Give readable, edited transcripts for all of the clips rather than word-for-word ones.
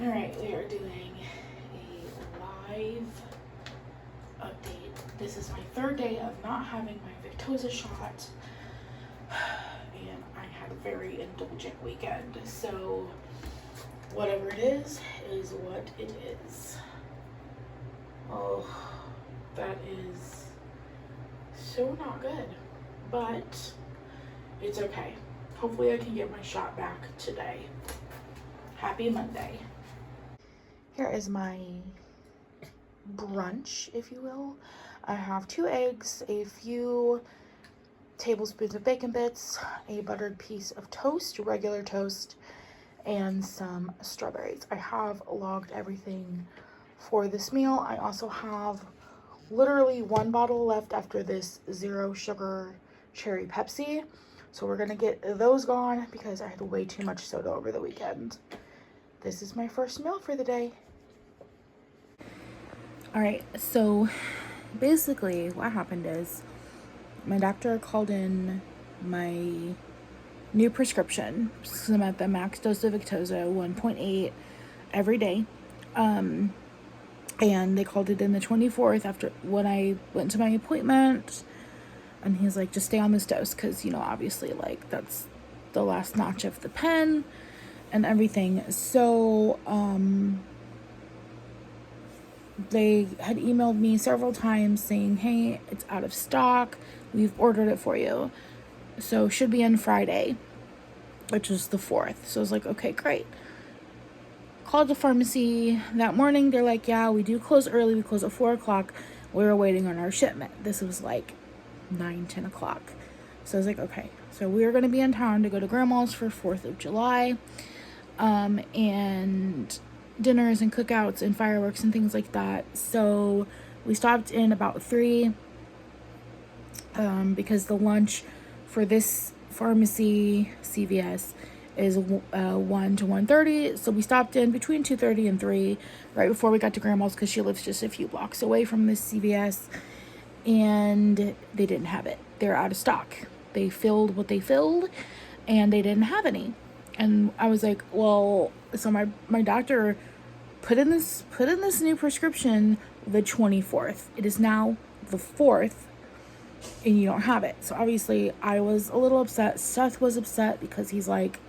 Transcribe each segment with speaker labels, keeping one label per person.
Speaker 1: Alright, we are doing a live update. This is my third day of not having my Victoza shot, and I had a very indulgent weekend, so whatever it is what it is. Oh, that is so not good, but it's okay. Hopefully I can get my shot back today. Happy Monday. Here is my brunch, if you will. I have 2 eggs, a few tablespoons of bacon bits, a buttered piece of toast, regular toast, and some strawberries. I have logged everything for this meal. I also have literally 1 bottle left after this 0 sugar cherry Pepsi. So we're gonna get those gone because I had way too much soda over the weekend. This is my first meal for the day. All right, so basically what happened is my doctor called in my new prescription. So I'm at the max dose of Victoza, 1.8 every day. And they called it in the 24th after when I went to my appointment. And he's like, just stay on this dose because, you know, obviously, like, that's the last notch of the pen and everything. So, they had emailed me several times saying, hey, it's out of stock. We've ordered it for you. So, should be in Friday, which is the 4th. So, I was like, okay, great. Called the pharmacy that morning. They're like, yeah, we do close early. We close at 4 o'clock. We were waiting on our shipment. This was like 9-10 o'clock. So I was like, okay. So we were going to be in town to go to grandma's for 4th of July. And dinners and cookouts and fireworks and things like that. So we stopped in about 3. Because the lunch for this pharmacy, CVS, is 1 to 1:30. So we stopped in between 2:30 and 3 right before we got to grandma's because she lives just a few blocks away from this CVS. And they didn't have it. They're out of stock. They filled what they filled and they didn't have any. And I was like, well, so my doctor put in this new prescription the 24th. It is now the 4th and you don't have it. So obviously I was a little upset. Seth was upset because he's like,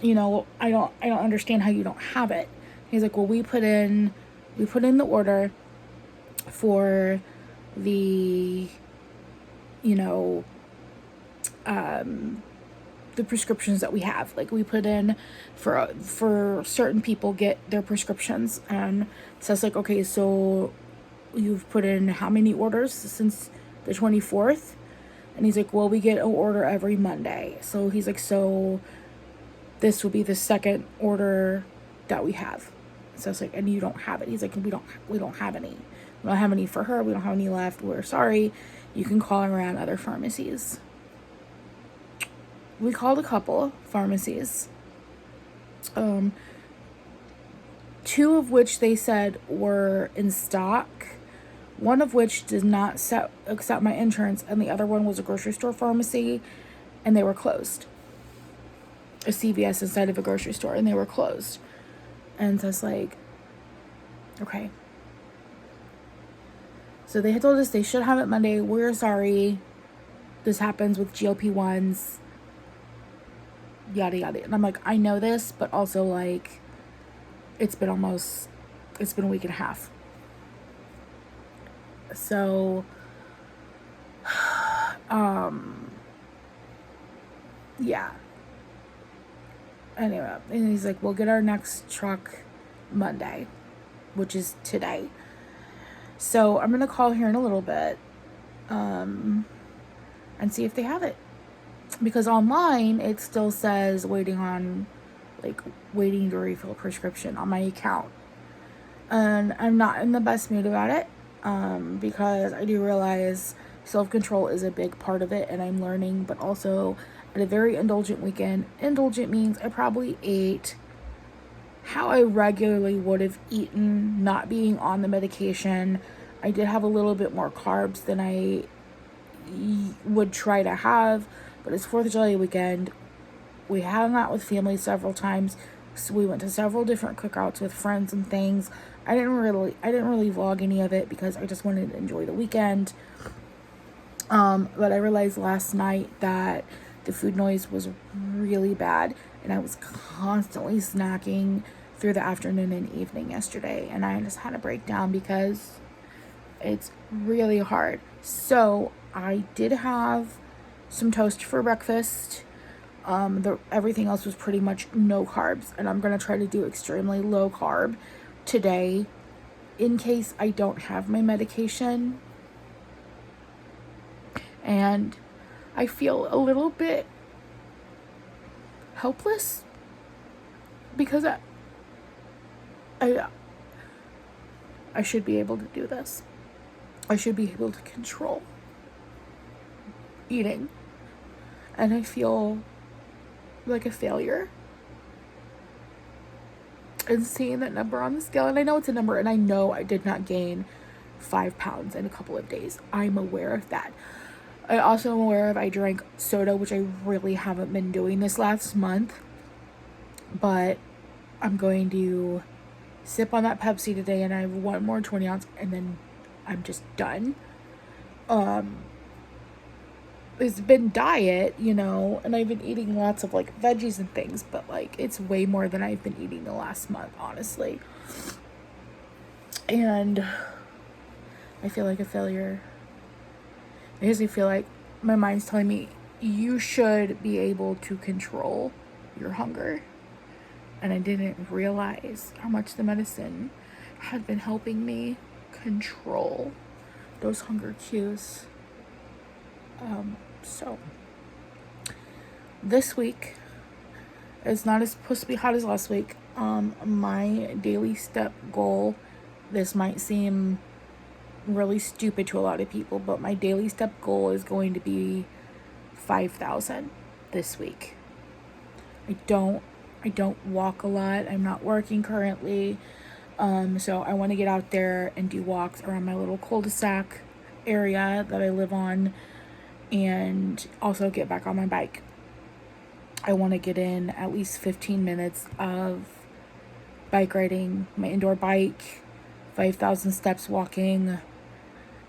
Speaker 1: you know, I don't understand how you don't have it. He's like, well, we put in the order for the, you know, the prescriptions that we have. Like, we put in for certain people get their prescriptions. And so it's like, okay, so you've put in how many orders since the 24th? And he's like, well, we get an order every Monday. So he's like, so this will be the 2nd order that we have. So it's like, and you don't have it. He's like, we don't have any. We don't have any for her. We don't have any left. We're sorry. You can call around other pharmacies. We called a couple pharmacies. 2 of which they said were in stock. 1 of which did not accept my insurance. And the other one was a grocery store pharmacy. And they were closed. A CVS inside of a grocery store. And they were closed. And so it's like, okay. So they had told us they should have it Monday. We're sorry. This happens with GLP-1s. Yada, yada. And I'm like, I know this, but also, like, it's been a week and a half. So, yeah. Anyway, and he's like, we'll get our next truck Monday, which is today. So I'm going to call here in a little bit and see if they have it. Because online, it still says waiting to refill prescription on my account. And I'm not in the best mood about it because I do realize self-control is a big part of it and I'm learning. But also, I had a very indulgent weekend. Indulgent means I probably ate how I regularly would have eaten, not being on the medication. I did have a little bit more carbs than I would try to have, but it's 4th of July weekend. We hung out with family several times. So we went to several different cookouts with friends and things. I didn't really vlog any of it because I just wanted to enjoy the weekend. But I realized last night that the food noise was really bad, and I was constantly snacking through the afternoon and evening yesterday, and I just had a breakdown because it's really hard. So I did have some toast for breakfast. Everything else was pretty much no carbs, and I'm gonna try to do extremely low carb today in case I don't have my medication. And I feel a little bit helpless because I should be able to do this. I should be able to control eating, and I feel like a failure. And seeing that number on the scale, and I know it's a number, and I know I did not gain 5 pounds in a couple of days. I'm aware of that. I also am aware of I drank soda, which I really haven't been doing this last month. But I'm going to sip on that Pepsi today, and I have one more 20 ounce, and then I'm just done. It's been diet, you know, and I've been eating lots of like veggies and things, but like it's way more than I've been eating the last month, honestly. And I feel like a failure because I feel like my mind's telling me you should be able to control your hunger. And I didn't realize how much the medicine had been helping me control those hunger cues. So this week is not as supposed to be hot as last week. My daily step goal, this might seem really stupid to a lot of people, but my daily step goal is going to be 5,000 this week. I don't walk a lot. I'm not working currently. So I want to get out there and do walks around my little cul-de-sac area that I live on, and also get back on my bike. I want to get in at least 15 minutes of bike riding, my indoor bike, 5,000 steps walking, and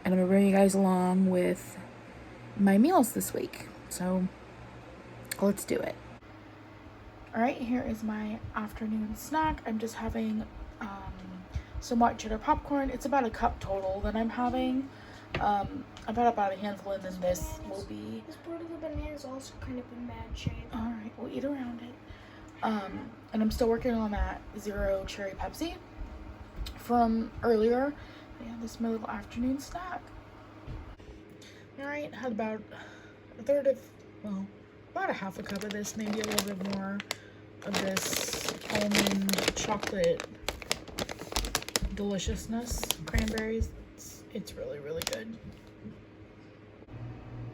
Speaker 1: I'm going to bring you guys along with my meals this week. So let's do it. All right, here is my afternoon snack. I'm just having some white cheddar popcorn. It's about a cup total that I'm having. I've had about a handful, and then this will be...
Speaker 2: This part of the banana is also kind of in bad shape.
Speaker 1: All right, we'll eat around it. And I'm still working on that zero cherry Pepsi from earlier. Yeah, this is my little afternoon snack. All right, had about about a half a cup of this, maybe a little bit more of this almond chocolate deliciousness, cranberries. It's really, really good.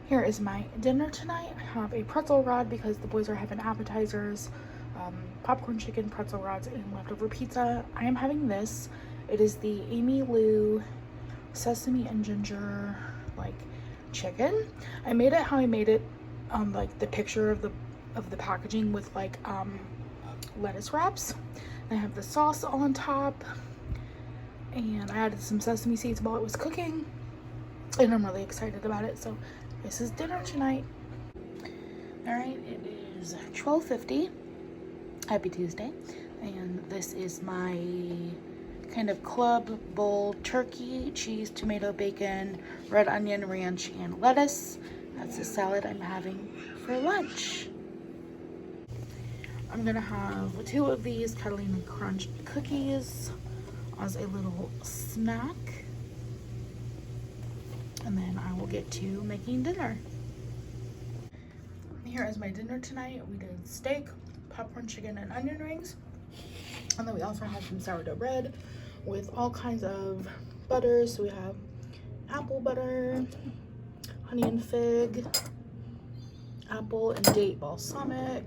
Speaker 1: Here is my dinner tonight. I have a pretzel rod because the boys are having appetizers, popcorn chicken, pretzel rods, and leftover pizza. I am having this. It is the Amy Lou sesame and ginger chicken. I made it how I made it on the picture of the packaging with lettuce wraps. I have the sauce on top, and I added some sesame seeds while it was cooking, and I'm really excited about it. So this is dinner tonight. All right, it is 12:50. Happy Tuesday, and this is my kind of club bowl: turkey, cheese, tomato, bacon, red onion, ranch, and lettuce. That's the salad I'm having for lunch. I'm gonna have 2 of these Catalina Crunch cookies as a little snack, and then I will get to making dinner. Here is my dinner tonight. We did steak, popcorn chicken, and onion rings, and then we also have some sourdough bread with all kinds of butters. So we have apple butter, honey and fig, apple and date balsamic,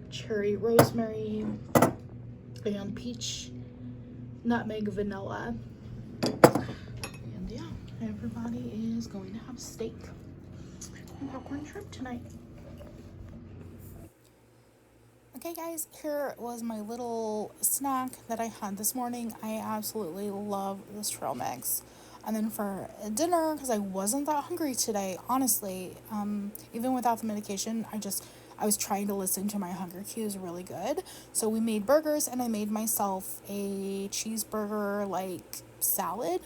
Speaker 1: cherry rosemary, and peach nutmeg vanilla. And yeah, everybody is going to have steak and popcorn shrimp tonight. Okay guys, here was my little snack that I had this morning. I absolutely love this trail mix. And then for dinner, because I wasn't that hungry today, honestly, even without the medication, I was trying to listen to my hunger cues really good. So we made burgers, and I made myself a cheeseburger like salad.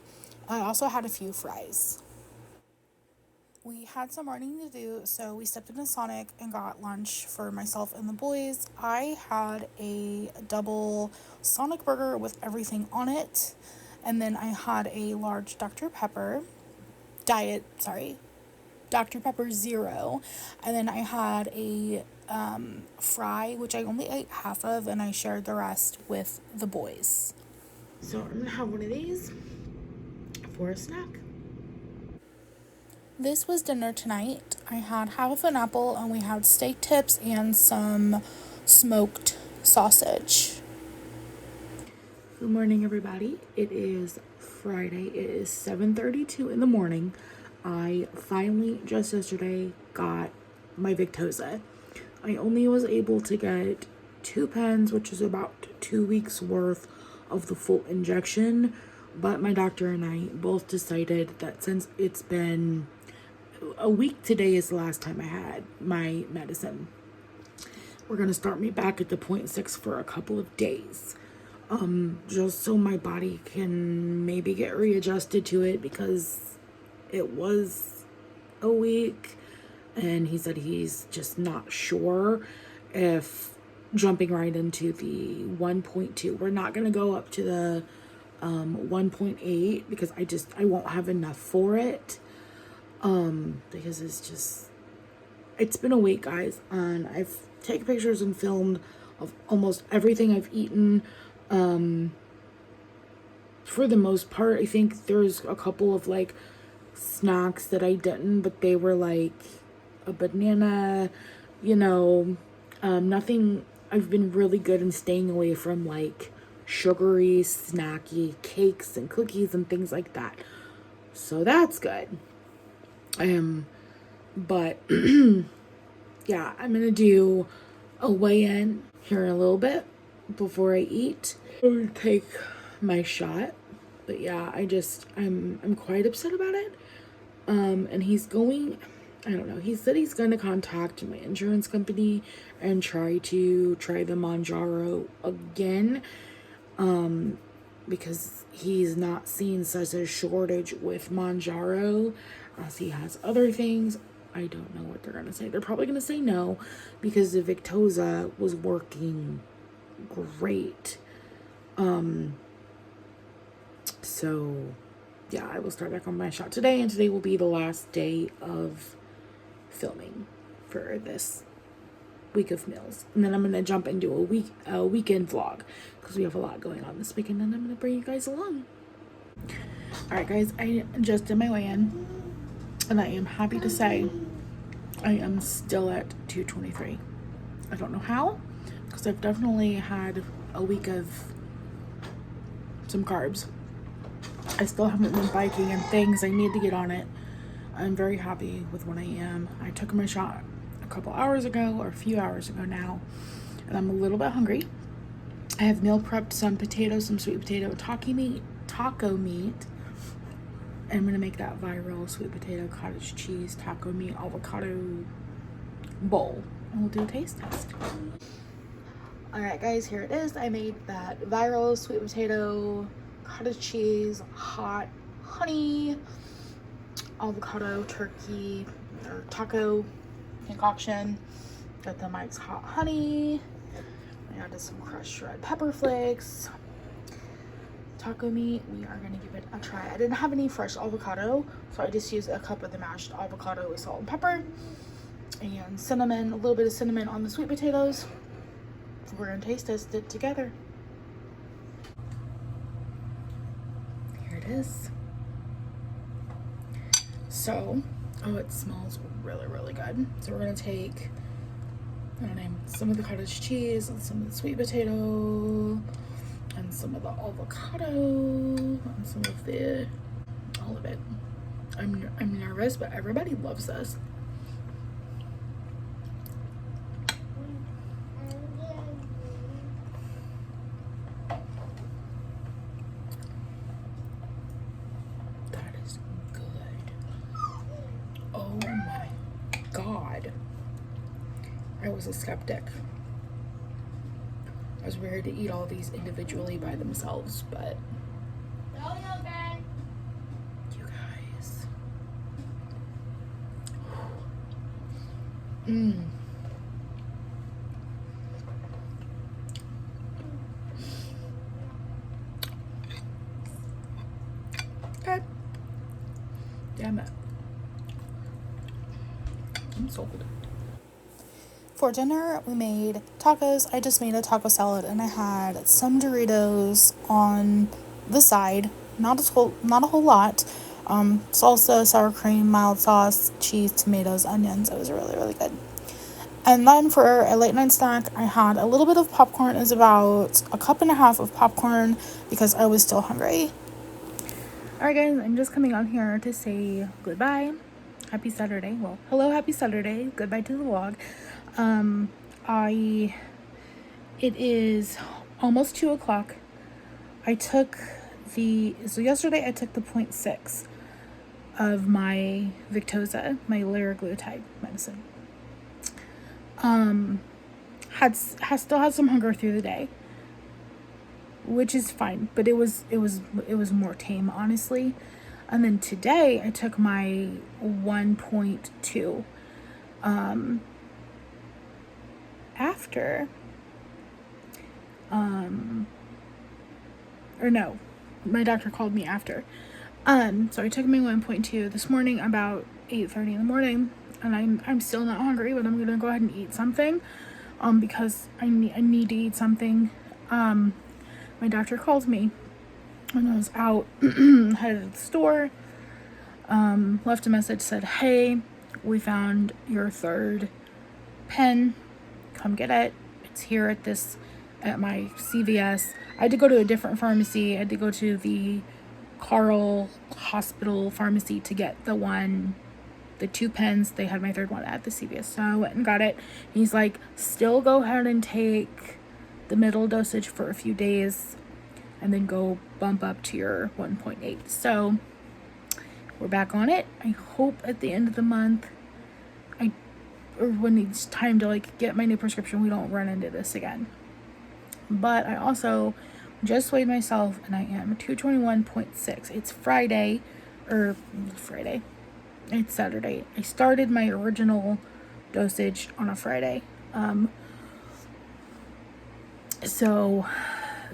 Speaker 1: I also had a few fries. We had some running to do, so we stepped into Sonic and got lunch for myself and the boys. I had a double Sonic burger with everything on it, and then I had a large Dr. Pepper, Dr. Pepper Zero, and then I had a fry, which I only ate half of, and I shared the rest with the boys. So I'm gonna have one of these for a snack. This was dinner tonight. I had half of an apple, and we had steak tips and some smoked sausage. Good morning, everybody. It is Friday. It is 7:32 in the morning. I finally, just yesterday, got my Victoza. I only was able to get 2 pens, which is about 2 weeks worth of the full injection, but my doctor and I both decided that since it's been a week today is the last time I had my medicine, we're gonna start me back at the 0.6 for a couple of days, just so my body can maybe get readjusted to it, because it was a week and he said he's just not sure if jumping right into the 1.2. We're not gonna go up to the 1.8 because I won't have enough for it. Because it's been a week, guys, and I've taken pictures and filmed of almost everything I've eaten. For the most part, I think there's a couple of like snacks that I didn't, but they were like a banana, nothing. I've been really good in staying away from like sugary, snacky cakes and cookies and things like that. So that's good. But yeah, I'm gonna do a weigh-in here in a little bit before I eat. I'm gonna take my shot. But yeah, I'm quite upset about it. And he's going, I don't know, he said he's gonna contact my insurance company and try the Mounjaro again. Because he's not seen such a shortage with Mounjaro as he has other things. I don't know what they're gonna say. They're probably gonna say no, because the Victoza was working great. So yeah, I will start back on my shot today, and today will be the last day of filming for this week of meals, and then I'm gonna jump into a weekend vlog, because we have a lot going on this weekend, and I'm gonna bring you guys along. All right, guys, I just did my weigh-in, and I am happy to say I am still at 223. I don't know how, because I've definitely had a week of some carbs. I still haven't been biking and things. I need to get on it. I'm very happy with what I am. I took my shot a couple hours ago, or a few hours ago now, and I'm a little bit hungry. I have meal prepped some potatoes, some sweet potato taco meat. And I'm gonna make that viral sweet potato cottage cheese taco meat avocado bowl, and we'll do a taste test. All right, guys, here it is. I made that viral sweet potato cottage cheese hot honey avocado turkey or taco concoction. Got the Mike's hot honey. I added some crushed red pepper flakes. Taco meat, we are gonna give it a try. I didn't have any fresh avocado, so I just used a cup of the mashed avocado with salt and pepper and cinnamon, a little bit of cinnamon on the sweet potatoes. So we're gonna taste test it together. Here it is. So, it smells really, really good. So we're gonna take, some of the cottage cheese and some of the sweet potato and some of the avocado and some of all of it. I'm nervous, but everybody loves this. was a skeptic. I was ready to eat all these individually by themselves, but you guys. Okay. Damn it. I'm sold. For dinner, we made tacos. I just made a taco salad, and I had some Doritos on the side. Not a whole lot. Salsa, sour cream, mild sauce, cheese, tomatoes, onions. It was really, really good. And then for a late night snack, I had a little bit of popcorn. It was about a cup and a half of popcorn because I was still hungry. Alright guys, I'm just coming on here to say goodbye. Happy Saturday. Well, hello, happy Saturday. Goodbye to the vlog. It is almost 2 o'clock. Yesterday I took the 0.6 of my Victoza, my liraglutide medicine. Still had some hunger through the day, which is fine, but it was more tame, honestly. And then today I took my 1.2 after or no, my doctor called me after. So I took my 1.2 this morning about 8:30 in the morning, and I'm still not hungry, but I'm gonna go ahead and eat something because I need to eat something. My doctor called me when I was out, headed to the store, left a message, said, hey, we found your third pen, come get it. It's here at my CVS. I had to go to a different pharmacy. I had to go to the Carl Hospital pharmacy to get the 2 pens. They had my third one at the CVS, so I went and got it. He's like, still go ahead and take the middle dosage for a few days and then go bump up to your 1.8. So we're back on it. I hope at the end of the month, or when it's time to get my new prescription, we don't run into this again. But I also just weighed myself, and I am 221.6. It's Friday. It's Saturday. I started my original dosage on a Friday. So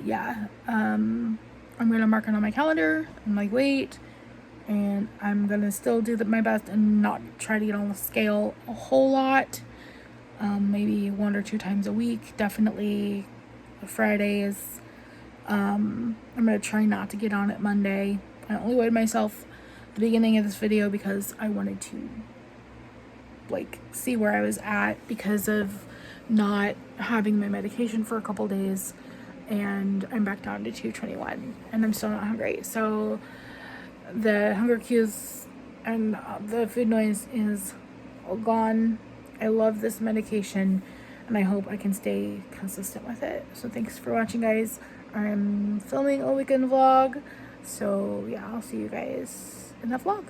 Speaker 1: yeah, I'm gonna mark it on my calendar and my weight, and I'm gonna still do my best and not try to get on the scale a whole lot. Maybe 1 or 2 times a week. Definitely Fridays. I'm gonna try not to get on it Monday. I only weighed myself at the beginning of this video because I wanted to see where I was at because of not having my medication for a couple days, and I'm back down to 221 and I'm still not hungry. So the hunger cues and the food noise is all gone. I love this medication, and I hope I can stay consistent with it. So thanks for watching, guys. I'm filming a weekend vlog, so yeah, I'll see you guys in the vlog.